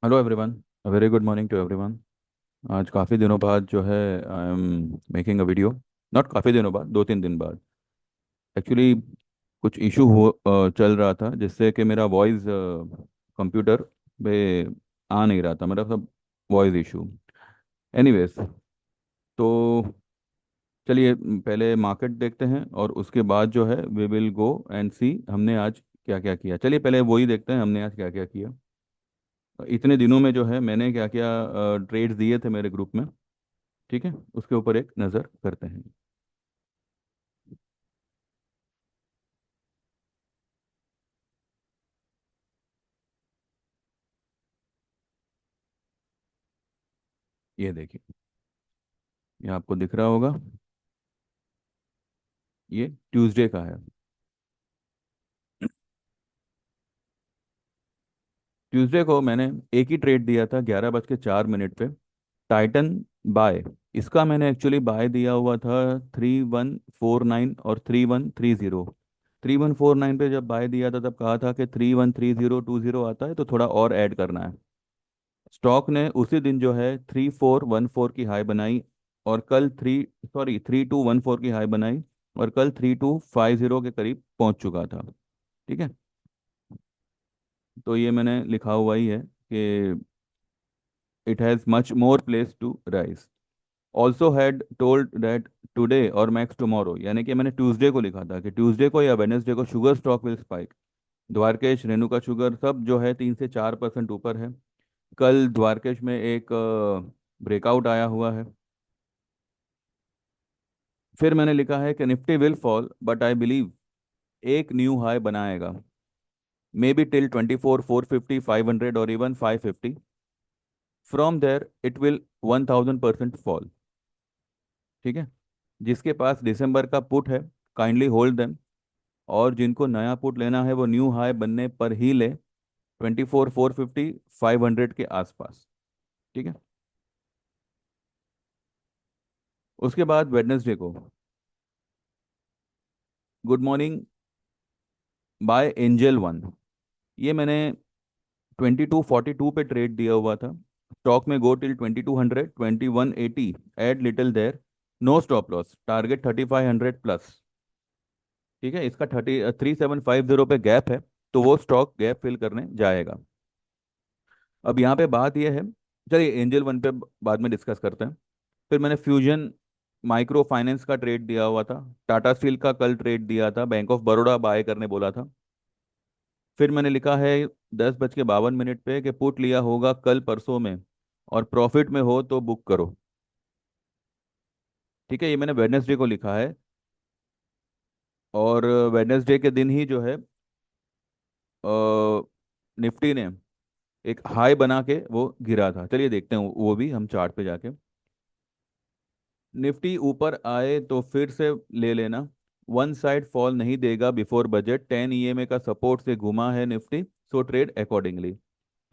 Hello everyone. Very good morning to everyone. आज काफ़ी दिनों बाद जो है I am making a video. Not काफ़ी दिनों बाद, 2-3 दिन बाद। एक्चुअली कुछ इशू चल रहा था जिससे कि मेरा वॉइस कंप्यूटर पे आ नहीं रहा था, मेरा सब वॉइस इशू। एनीवेज, तो चलिए पहले मार्केट देखते हैं और उसके बाद जो है वी विल गो एंड सी हमने आज क्या क्या किया। चलिए पहले वही देखते हैं हमने आज क्या क्या किया। इतने दिनों में जो है मैंने क्या क्या ट्रेड्स दिए थे मेरे ग्रुप में। ठीक है, उसके ऊपर एक नज़र करते हैं। ये देखिए, ये आपको दिख रहा होगा। ये ट्यूसडे का है। ट्यूसडे को मैंने एक ही ट्रेड दिया था 11:04 पे। Titan buy. इसका मैंने एक्चुअली बाय दिया हुआ था 3149 और 3130। 3149 पे जब बाय दिया था तब कहा था कि 313020 आता है तो थोड़ा और ऐड करना है। स्टॉक ने उसी दिन जो है 3414 की हाई बनाई और कल 3214 की हाई बनाई और कल 3250 के करीब पहुंच चुका था। ठीक है, तो ये मैंने लिखा हुआ ही है कि it has much more place to rise. Also had told that today और मैक्स टुमारो, यानी कि मैंने ट्यूसडे को लिखा था कि ट्यूसडे को या वेनेसडे को sugar stock will spike. Dwarkesh Renuka sugar सब जो है 3 से 4% ऊपर है। कल द्वारकेश में एक ब्रेकआउट आया हुआ है। फिर मैंने लिखा है कि Nifty will fall but I believe एक न्यू हाई बनाएगा। मे बी टिल 24 450 500 और even 550। From there it will 1000% fall. ठीक है, जिसके पास दिसंबर का पुट है काइंडली होल्ड देम, और जिनको नया पुट लेना है वो न्यू हाई बनने पर ही ले, 24 450 500 के आसपास। ठीक है, उसके बाद वेडनेसडे को good morning by Angel One. ये मैंने 2242 पे ट्रेड दिया हुआ था। स्टॉक में go till 2200 2180, add little there, no stop loss, target 3500 plus. ठीक है, इसका 3750 पे गैप है, तो वो स्टॉक गैप फिल करने जाएगा। अब यहाँ पे बात यह है, चलिए एंजल वन पे बाद में डिस्कस करते हैं। फिर मैंने फ्यूजन माइक्रो फाइनेंस का ट्रेड दिया हुआ था। टाटा स्टील का कल ट्रेड दिया था, बैंक ऑफ बड़ौदा बाय करने बोला था। फिर मैंने लिखा है 10:52 पे कि पुट लिया होगा कल परसों में और प्रॉफिट में हो तो बुक करो। ठीक है, ये मैंने वेडनेसडे को लिखा है और वेडनेसडे के दिन ही जो है निफ्टी ने एक हाई बना के वो गिरा था। चलिए देखते हैं वो भी हम चार्ट पे जाके। निफ्टी ऊपर आए तो फिर से ले लेना, वन साइड फॉल नहीं देगा बिफोर बजट, 10 EMA का सपोर्ट से घुमा है निफ्टी, सो ट्रेड अकॉर्डिंगली।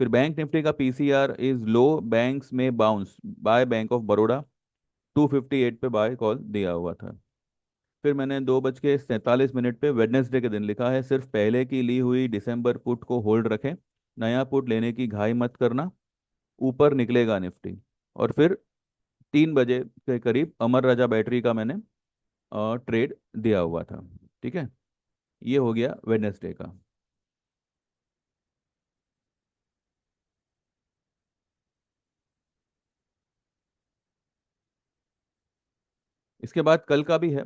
फिर बैंक निफ्टी का पीसीआर इज लो, बैंक्स में bounce by bank of Baroda, 258 पे बाय कॉल दिया हुआ था। फिर मैंने 2:47 पे वेडनेसडे के दिन लिखा है सिर्फ पहले की ली हुई दिसंबर पुट को होल्ड रखें, नया पुट लेने की घाई मत करना, ऊपर निकलेगा निफ्टी। और फिर 3 बजे के करीब अमर राजा बैटरी का मैंने ट्रेड दिया हुआ था। ठीक है, ये हो गया वेडनेसडे का। इसके बाद कल का भी है।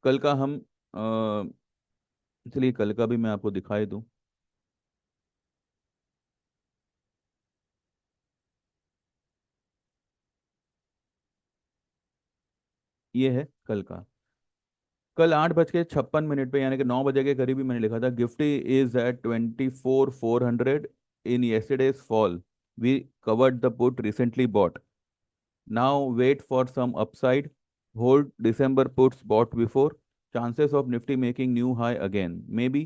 कल का हम चलिए कल का भी मैं आपको दिखाई दूं। ये है कल का। कल 8:56 पे यानी कि 9 बजे के करीब ही मैंने लिखा था Nifty is at 24 400 in yesterday's fall, we covered the put recently bought, now wait for some upside, hold December puts bought before, chances of Nifty making new high again, maybe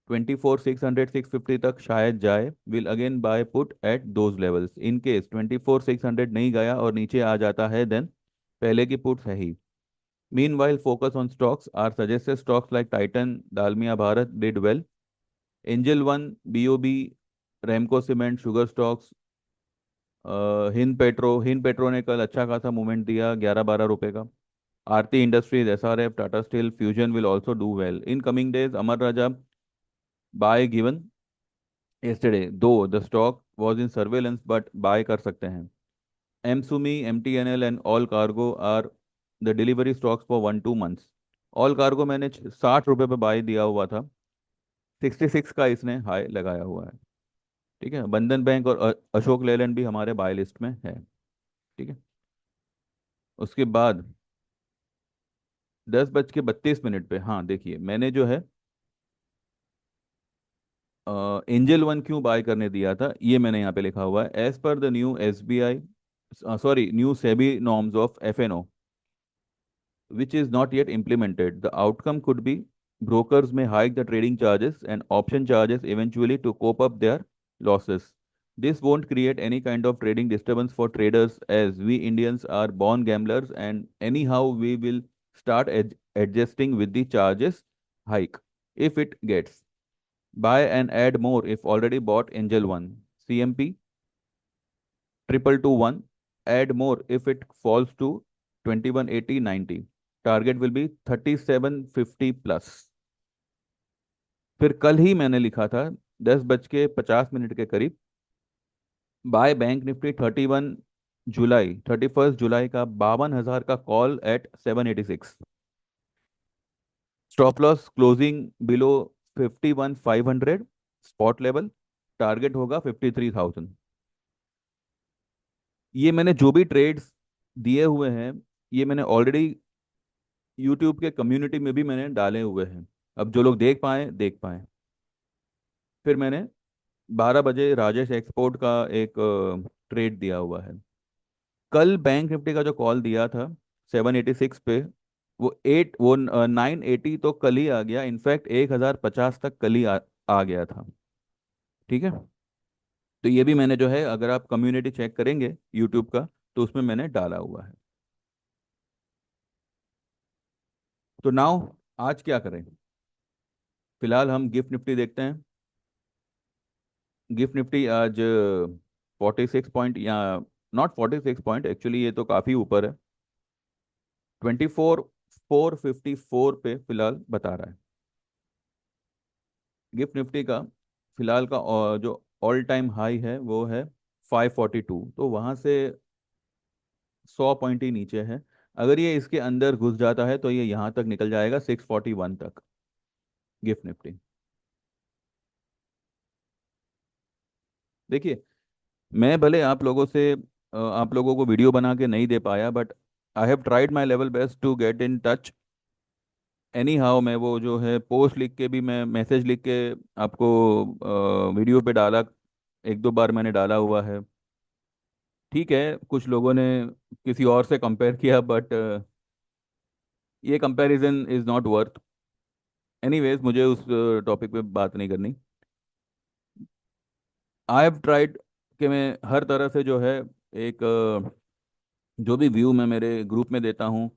24 600 650 तक शायद जाए, will again buy put at those levels, in case 24 600 नहीं गया और नीचे आ जाता है then पहले की पुट है ही। Meanwhile, focus on stocks. Our suggested stocks like Titan, Dalmia Bharat did well. Angel One, BOB, Ramco Cement, Sugar Stocks, Hind Petro ने कल अच्छा खासा मूवमेंट दिया, 11-12 रुपए का। Aarti Industries, SRF, Tata Steel, fusion will also do well in coming days. Amar Raja buy given yesterday, though the stock was in surveillance, but buy कर सकते हैं। MSUMI, MTNL and Allcargo are the delivery stocks for 1-2 months. Allcargo मैंने 60 रुपये पे bye दिया हुआ था, 66 का इसने हाई लगाया हुआ है। ठीक है, बंधन बैंक और अशोक लेलैंड भी हमारे बाय लिस्ट में है। ठीक है। उसके बाद 10:32 पे, हाँ देखिए मैंने जो है एंजल वन क्यों बाय करने दिया था, ये मैंने यहाँ पे लिखा हुआ है। As per the new SBI, sorry, new SEBI norms of FNO which is not yet implemented. The outcome could be brokers may hike the trading charges and option charges eventually to cope up their losses. This won't create any kind of trading disturbance for traders, as we Indians are born gamblers, and anyhow we will start adjusting with the charges hike if it gets. Buy and add more if already bought Angel 1. CMP 2221. Add more if it falls to 2180-90. Target will be 3750 plus. फिर कल ही मैंने लिखा था 10:50 के करीब, by bank Nifty 31 जुलाई, 31 जुलाई का 52,000 का call at 786। Stop loss closing below 51,500, spot level target होगा 53,000। ये मैंने जो भी ट्रेड्स दिए हुए हैं, ये मैंने ऑलरेडी यूट्यूब के कम्युनिटी में भी मैंने डाले हुए हैं। अब जो लोग देख पाए देख पाए। फिर मैंने 12 बजे राजेश एक्सपोर्ट का एक ट्रेड दिया हुआ है। कल बैंक निफ्टी का जो कॉल दिया था 786 पे, वो 980 तो कल ही आ गया, इनफैक्ट 1050 तक कल ही आ गया था। ठीक है। तो ये भी मैंने जो है, अगर आप कम्युनिटी चेक करेंगे यूट्यूब का, तो उसमें मैंने डाला हुआ है। तो नाउ आज क्या करें? फिलहाल हम गिफ्ट निफ्टी देखते हैं। गिफ्ट निफ्टी आज 46 पॉइंट, या नॉट 46 पॉइंट, एक्चुअली ये तो काफ़ी ऊपर है। 24,454 पे फिलहाल बता रहा है। गिफ्ट निफ्टी का फिलहाल का जो ऑल टाइम हाई है वो है 542, तो वहाँ से 100 पॉइंट ही नीचे है। अगर ये इसके अंदर घुस जाता है तो ये यहाँ तक निकल जाएगा 641 तक, गिफ्ट निफ्टी। देखिए, मैं भले आप लोगों को वीडियो बना के नहीं दे पाया, but I have tried my level best to get in touch. Anyhow मैं वो जो है पोस्ट लिख के भी, मैं मैसेज लिख के आपको वीडियो पे डाला, 1-2 बार मैंने डाला हुआ है। ठीक है, कुछ लोगों ने किसी और से कंपेयर किया, बट ये comparison is not worth. Anyways, मुझे उस टॉपिक पे बात नहीं करनी। आई हैव ट्राइड कि मैं हर तरह से जो है एक जो भी व्यू मैं मेरे ग्रुप में देता हूँ,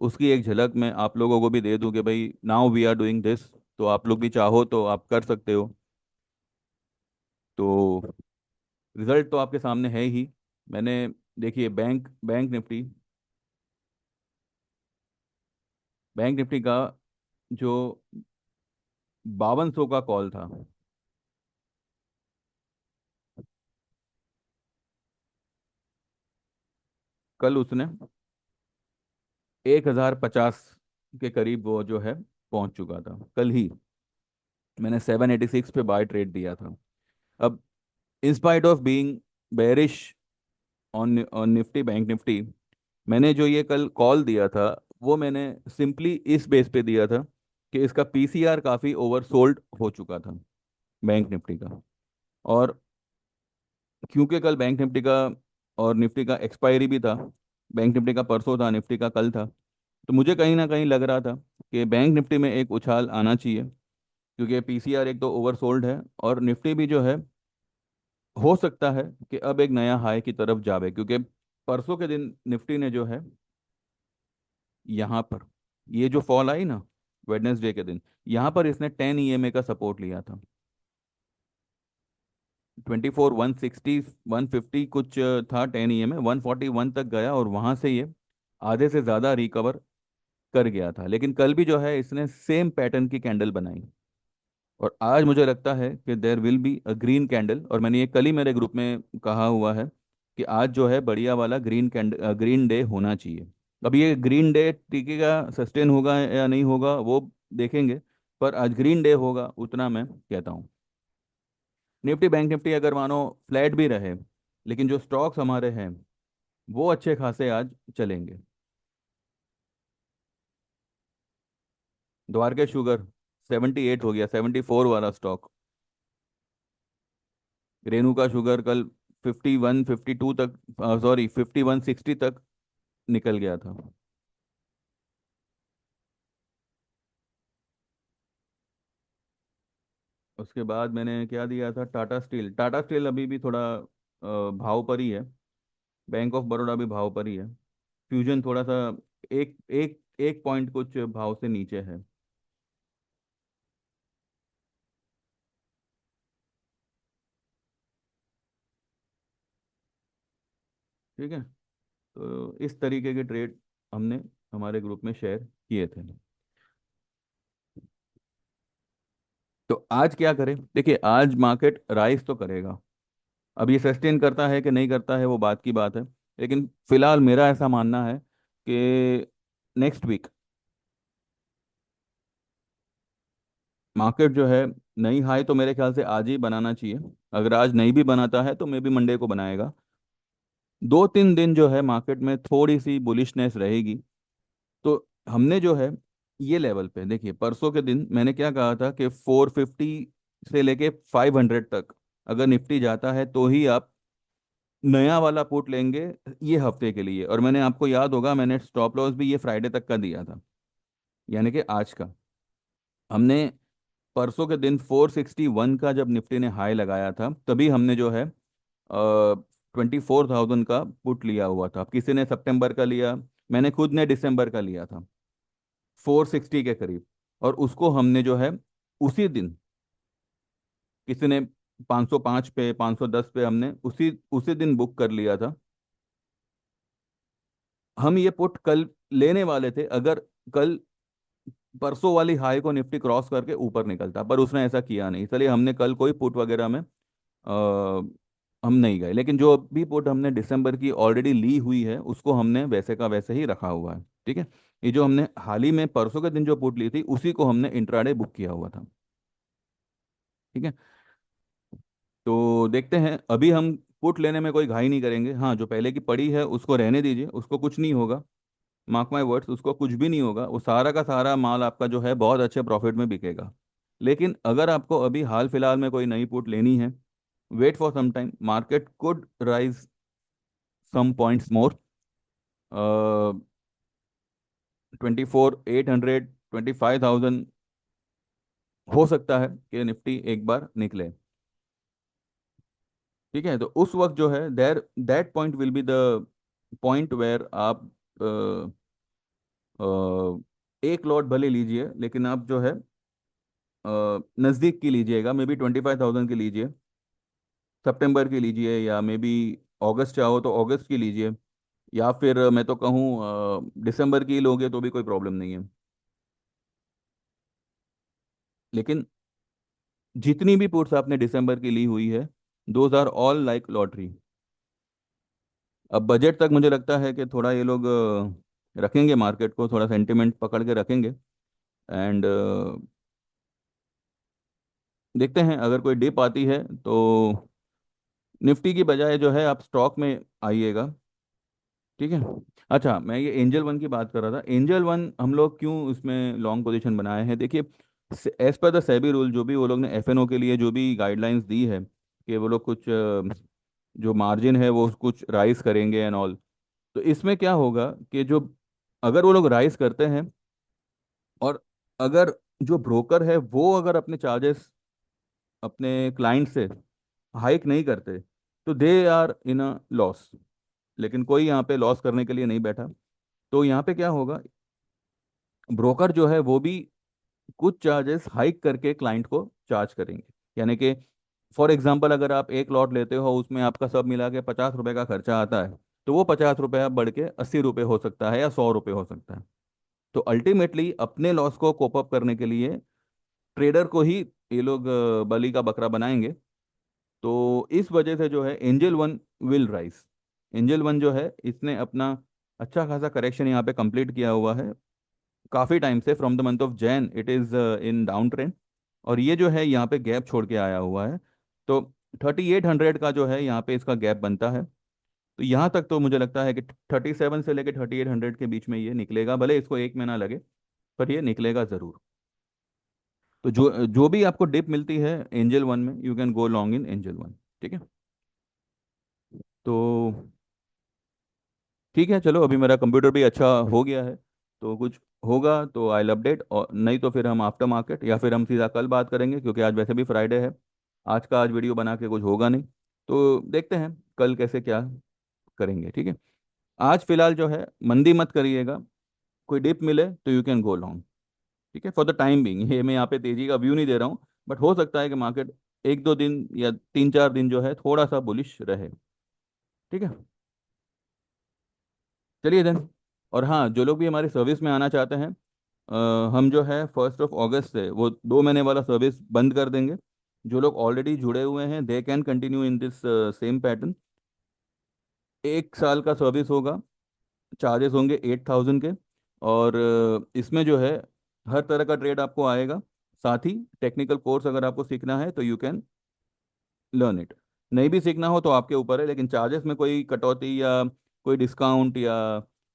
उसकी एक झलक मैं आप लोगों को भी दे दूँ कि भाई now we are doing this, तो आप लोग भी चाहो तो आप कर सकते हो। तो रिजल्ट तो आपके सामने है ही। मैंने, देखिए, बैंक निफ्टी का जो 5200 का कॉल था, कल उसने 1050 के करीब वो जो है पहुंच चुका था कल ही। मैंने 786 पे बाय ट्रेड दिया था। अब in spite of being bearish on on Nifty, bank Nifty, मैंने जो ये कल कॉल दिया था, वो मैंने सिंपली इस बेस पे दिया था कि इसका पीसीआर काफ़ी ओवरसोल्ड हो चुका था, बैंक निफ्टी का। और क्योंकि कल बैंक निफ्टी का और निफ्टी का एक्सपायरी भी था, बैंक निफ्टी का परसों था, निफ्टी का कल था, तो मुझे कहीं ना कहीं लग रहा था कि बैंक निफ्टी में एक उछाल आना चाहिए, क्योंकि पीसीआर एक तो ओवरसोल्ड है, और निफ्टी भी जो है हो सकता है कि अब एक नया हाई की तरफ जावे, क्योंकि परसों के दिन निफ्टी ने जो है यहाँ पर ये जो फॉल आई ना, वेडनेसडे के दिन, यहाँ पर इसने 10 ईएमए का सपोर्ट लिया था। 24 160 150 कुछ था 10 EM में, 141 तक गया और वहां से ये आधे से ज़्यादा रिकवर कर गया था। लेकिन कल भी जो है इसने सेम पैटर्न की कैंडल बनाई, और आज मुझे लगता है कि there will be a green candle, और मैंने ये कल ही मेरे ग्रुप में कहा हुआ है कि आज जो है बढ़िया वाला ग्रीन कैंडल, ग्रीन डे होना चाहिए। अब ये ग्रीन डे टिकेगा, सस्टेन होगा या नहीं होगा वो देखेंगे, पर आज ग्रीन डे होगा उतना मैं कहता हूँ। निफ्टी बैंक निफ्टी अगर मानो फ्लैट भी रहे, लेकिन जो स्टॉक्स हमारे हैं वो अच्छे खासे आज चलेंगे। द्वारका शुगर 78 हो गया, 74 वाला स्टॉक। रेणुका शुगर कल 51 52 तक, सॉरी 51 60 तक निकल गया था। उसके बाद मैंने क्या दिया था, टाटा स्टील। टाटा स्टील अभी भी थोड़ा भाव पर ही है। बैंक ऑफ बड़ौदा भी भाव पर ही है। फ्यूजन थोड़ा सा एक एक एक पॉइंट कुछ भाव से नीचे है। ठीक है, तो इस तरीके के ट्रेड हमने हमारे ग्रुप में शेयर किए थे। तो आज क्या करें, देखिए आज मार्केट राइज तो करेगा। अब ये सस्टेन करता है कि नहीं करता है वो बात की बात है, लेकिन फिलहाल मेरा ऐसा मानना है कि नेक्स्ट वीक मार्केट जो है नई हाई तो मेरे ख्याल से आज ही बनाना चाहिए। अगर आज नहीं भी बनाता है तो मे बी मंडे को बनाएगा। 2 3 दिन जो है मार्केट में थोड़ी सी बुलिशनेस रहेगी। तो हमने जो है ये लेवल पे देखिए, परसों के दिन मैंने क्या कहा था कि 450 से लेके 500 तक अगर निफ्टी जाता है तो ही आप नया वाला पुट लेंगे ये हफ्ते के लिए। और मैंने, आपको याद होगा, मैंने स्टॉप लॉस भी ये फ्राइडे तक का दिया था, यानी कि आज का। हमने परसों के दिन 461 का जब निफ्टी ने हाई लगाया था तभी हमने जो है 24,000 का पुट लिया हुआ था। अब किसी ने सितंबर का लिया, मैंने खुद ने दिसंबर का लिया था 460 के करीब। और उसको हमने जो है उसी दिन, किसी ने 505 पे 510 पे, हमने उसी उसी दिन बुक कर लिया था। हम ये पुट कल लेने वाले थे अगर कल परसों वाली हाई को निफ्टी क्रॉस करके ऊपर निकलता, पर उसने ऐसा किया नहीं, इसलिए हमने कल कोई पुट वगैरह में हम नहीं गए। लेकिन जो भी पुट हमने दिसंबर की ऑलरेडी ली हुई है उसको हमने वैसे का वैसे ही रखा हुआ है। ठीक है, ये जो हमने हाल ही में परसों के दिन जो पुट ली थी उसी को हमने इंट्राडे बुक किया हुआ था। ठीक है, तो देखते हैं। अभी हम पुट लेने में कोई घाई नहीं करेंगे। हाँ, जो पहले की पड़ी है उसको रहने दीजिए, उसको कुछ नहीं होगा। मार्क माई वर्ड्स, उसको कुछ भी नहीं होगा, वो सारा का सारा माल आपका जो है बहुत अच्छे प्रॉफिट में बिकेगा। लेकिन अगर आपको अभी हाल फिलहाल में कोई नई पुट लेनी है, wait for some time, market could rise some points more. 24,800 25,000 हो सकता है कि निफ्टी एक बार निकले। ठीक है, तो उस वक्त जो है there that point will be the point where आप एक लॉट भले लीजिए, लेकिन आप जो है नज़दीक की लीजिएगा, मे बी 25,000 की लीजिए, सितंबर की लीजिए, या मे बी अगस्त चाहो तो अगस्त की लीजिए, या फिर मैं तो कहूँ दिसंबर की लोगे तो भी कोई प्रॉब्लम नहीं है। लेकिन जितनी भी पुट्स आपने दिसंबर की ली हुई है, those are all like lottery. अब बजट तक मुझे लगता है कि थोड़ा ये लोग रखेंगे, मार्केट को थोड़ा सेंटिमेंट पकड़ के रखेंगे। एंड देखते हैं अगर कोई डिप आती है तो निफ्टी की बजाय जो है आप स्टॉक में आइएगा। ठीक है। अच्छा, मैं ये एंजल वन की बात कर रहा था। एंजल वन हम लोग क्यों इसमें लॉन्ग पोजीशन बनाए हैं, देखिए as per the SEBI rule, जो भी वो लोग ने एफएनओ के लिए जो भी गाइडलाइंस दी है कि वो लोग कुछ जो मार्जिन है वो कुछ राइज करेंगे एंड ऑल। तो इसमें क्या होगा कि जो, अगर वो लोग राइज करते हैं और अगर जो ब्रोकर है वो अगर अपने चार्जेस अपने क्लाइंट से हाइक नहीं करते तो they are in a loss. लेकिन कोई यहाँ पे लॉस करने के लिए नहीं बैठा। तो यहाँ पे क्या होगा, ब्रोकर जो है वो भी कुछ चार्जेस हाइक करके क्लाइंट को चार्ज करेंगे। यानी कि फॉर एग्जाम्पल अगर आप एक लॉट लेते हो, उसमें आपका सब मिला के 50 रुपए का खर्चा आता है, तो वो 50 रुपया बढ़ के 80 रुपये हो सकता है या 100 रुपये हो सकता है। तो अल्टीमेटली अपने लॉस को कोप अप करने के लिए ट्रेडर को ही ये लोग बलि का बकरा बनाएंगे। तो इस वजह से जो है angel one will rise. Angel one जो है इसने अपना अच्छा खासा करेक्शन यहाँ पे कंप्लीट किया हुआ है काफ़ी टाइम से। From the month of Jain it is in down trend, और ये जो है यहाँ पे गैप छोड़ के आया हुआ है। तो 3800 का जो है यहाँ पे इसका गैप बनता है। तो यहाँ तक तो मुझे लगता है कि 37 से लेकर 3800 के बीच में ये निकलेगा, भले इसको एक महीना लगे, पर ये निकलेगा ज़रूर। तो जो जो भी आपको डिप मिलती है एंजल वन में, you can go long in angel one. ठीक है। तो ठीक है, चलो अभी मेरा कंप्यूटर भी अच्छा हो गया है, तो कुछ होगा तो आई अपडेट, और नहीं तो फिर हम आफ्टर मार्केट या फिर हम सीधा कल बात करेंगे, क्योंकि आज वैसे भी फ्राइडे है। आज वीडियो बना के कुछ होगा नहीं, तो देखते हैं कल कैसे क्या करेंगे। ठीक है। आज फिलहाल जो है मंदी मत करिएगा, कोई डिप मिले तो यू कैन गो लॉन्ग। ठीक है, फॉर द टाइम बिंग। ये मैं यहाँ पे तेजी का व्यू नहीं दे रहा हूँ, बट हो सकता है कि मार्केट एक दो दिन या तीन चार दिन जो है थोड़ा सा बुलिश रहे। ठीक है, चलिए देन। और हाँ, जो लोग भी हमारी सर्विस में आना चाहते हैं, हम जो है 1 अगस्त से वो 2 महीने वाला सर्विस बंद कर देंगे। जो लोग ऑलरेडी जुड़े हुए हैं they can continue in this same pattern. 1 साल का सर्विस होगा, चार्जेस होंगे 8000 के, और इसमें जो है हर तरह का ट्रेड आपको आएगा। साथ ही टेक्निकल कोर्स अगर आपको सीखना है तो यू कैन लर्न इट। नहीं भी सीखना हो तो आपके ऊपर है, लेकिन चार्जेस में कोई कटौती या कोई डिस्काउंट या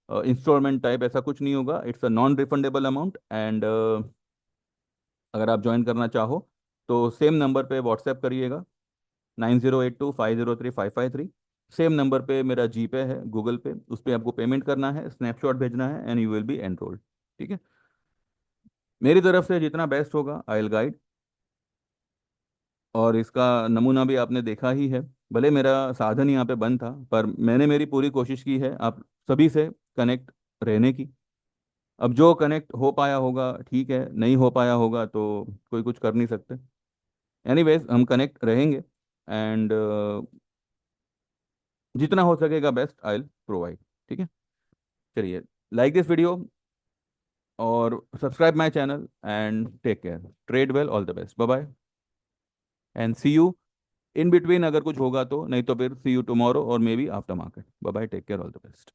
इंस्टॉलमेंट टाइप ऐसा कुछ नहीं होगा। It's a non refundable amount. And अगर आप ज्वाइन करना चाहो तो सेम नंबर पे व्हाट्सएप करिएगा, 9082503553। सेम नंबर पे मेरा जी पे है, गूगल पे, उस पर आपको पेमेंट करना है, स्नैपशॉट भेजना है, and you will be enrolled. ठीक है। मेरी तरफ से जितना बेस्ट होगा आई विल गाइड, और इसका नमूना भी आपने देखा ही है। भले मेरा साधन यहाँ पे बंद था, पर मैंने मेरी पूरी कोशिश की है आप सभी से कनेक्ट रहने की। अब जो कनेक्ट हो पाया होगा ठीक है, नहीं हो पाया होगा तो कोई कुछ कर नहीं सकते। एनीवेज हम कनेक्ट रहेंगे, एंड जितना हो सकेगा बेस्ट आई विल प्रोवाइड। ठीक है। चलिए, लाइक दिस वीडियो और subscribe my channel and take care, trade well, all the best, bye bye, and see you in between. अगर कुछ होगा तो, नहीं तो फिर सी यू टुमारो और maybe after market. Bye bye, take care, all the best.